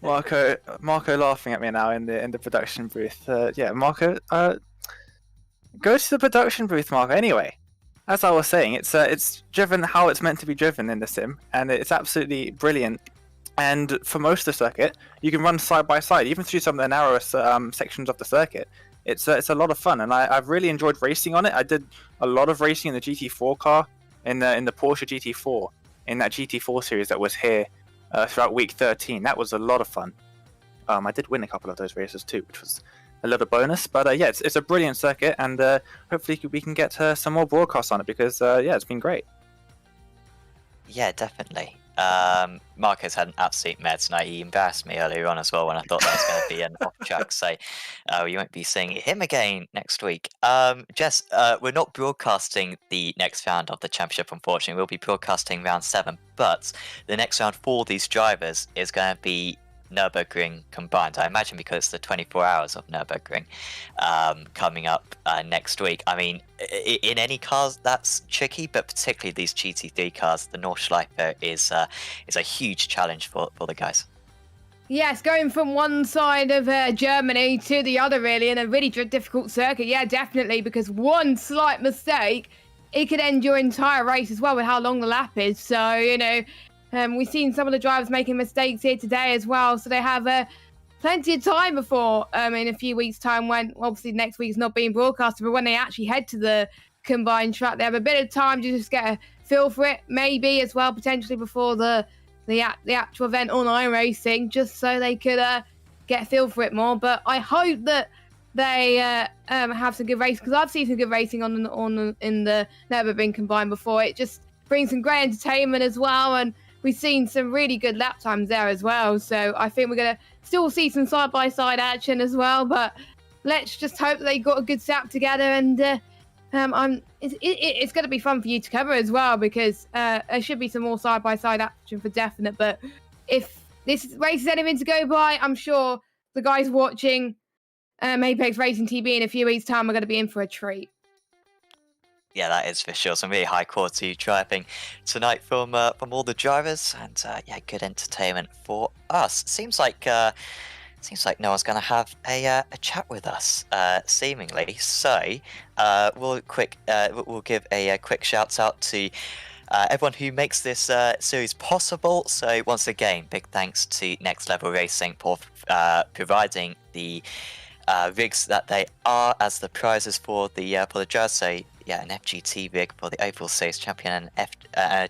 Marco laughing at me now in the production booth. Yeah, Marco, go to the production booth, Marco. Anyway, as I was saying, it's driven how it's meant to be driven in the sim, and it's absolutely brilliant. And for most of the circuit, you can run side by side, even through some of the narrowest sections of the circuit. It's a lot of fun, and I've really enjoyed racing on it. I did a lot of racing in the GT4 car, in the Porsche GT4, in that GT4 series that was here throughout week 13. That was a lot of fun. I did win a couple of those races too, which was a little bonus. But yeah, it's a brilliant circuit, and hopefully we can get some more broadcasts on it because yeah, it's been great. Yeah, definitely. Marco's had an absolute mad tonight. He embarrassed me earlier on as well when I thought that was going to be an off track. So you won't be seeing him again next week. Jess, we're not broadcasting the next round of the championship, unfortunately. We'll be broadcasting round 7, but the next round for these drivers is going to be Nürburgring combined. I imagine because it's the 24 hours of Nürburgring coming up next week. I mean, in any cars that's tricky, but particularly these GT3 cars, the Nordschleife is a huge challenge for the guys. Yes, going from one side of Germany to the other, really, in a really difficult circuit. Yeah, definitely, because one slight mistake, it could end your entire race as well with how long the lap is. So, we've seen some of the drivers making mistakes here today as well. So they have plenty of time before, in a few weeks' time, when obviously next week's not being broadcasted, but when they actually head to the combined track, they have a bit of time to just get a feel for it, maybe as well, potentially before the actual event on iRacing, just so they could get a feel for it more. But I hope that they have some good racing, because I've seen some good racing in the Nürburgring combined before. It just brings some great entertainment as well, and we've seen some really good lap times there as well. So I think we're going to still see some side-by-side action as well. But let's just hope they got a good setup together. And it's going to be fun for you to cover as well, because there should be some more side-by-side action for definite. But if this race is anything to go by, I'm sure the guys watching Apex Racing TV in a few weeks' time are going to be in for a treat. Yeah, that is for sure. Some really high quality driving tonight from all the drivers, and yeah, good entertainment for us. Seems like no one's going to have a chat with us, seemingly. So we'll give a quick shout out to everyone who makes this series possible. So once again, big thanks to Next Level Racing for providing the rigs that they are as the prizes for the drivers. So yeah, an F-GT rig for the overall series champion, and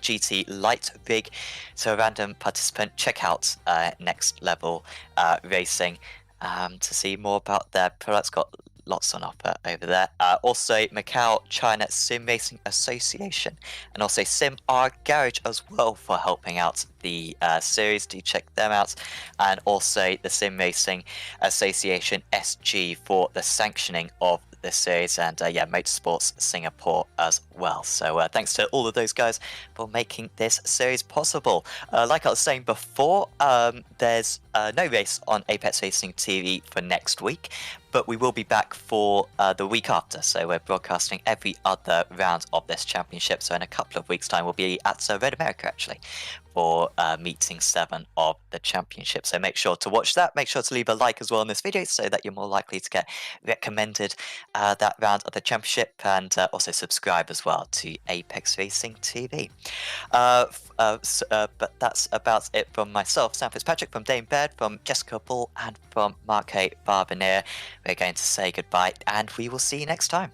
GT-Lite rig. So a random participant, check out Next Level Racing to see more about their products. Got lots on offer over there. Also Macau-China Sim Racing Association, and also SimR Garage as well for helping out the series. Do check them out. And also the Sim Racing Association SG for the sanctioning of the series, and yeah, Motorsports Singapore as well. So thanks to all of those guys for making this series possible. Like I was saying before, there's no race on Apex Racing TV for next week, but we will be back for the week after. So we're broadcasting every other round of this championship. So in a couple of weeks' time, we'll be at Red America actually for meeting 7 of the championship. So make sure to watch that. Make sure to leave a like as well on this video so that you're more likely to get recommended that round of the championship, and also subscribe as well to Apex Racing TV. But that's about it from myself, Sam Fitzpatrick, from Dane Baird, from Jessica Ball, and from Mark A. Barbineer. We're going to say goodbye, and we will see you next time.